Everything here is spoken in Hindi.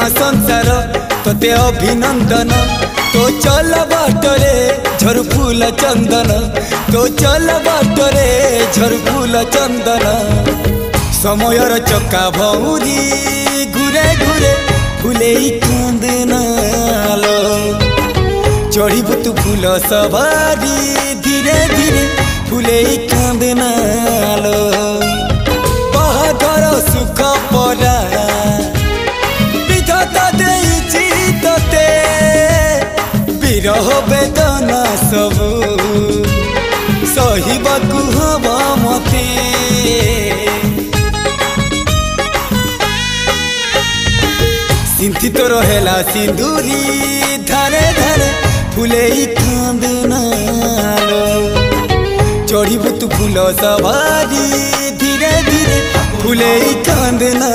प्रेमा संसार तोते अभिनंदन तो चल बाटरे झर फूल चंदन तो चल बाटरे झर फूल चंदन समयर चक्का भौरी घुरे घुरे फूले कांदनालो चढ़ीबु तू फूल सवारी धीरे धीरे फूले कांदनालो बाहाघर सुख परा विधाता देइछि तोते विरह वेदना सबु सहिबाकु हवा मते सिंथी तो रहेला सिंदूरी धारे धारे फूले कांदनालो चढ़ीबु तू फूल सवारी धीरे धीरे फूले कांदना।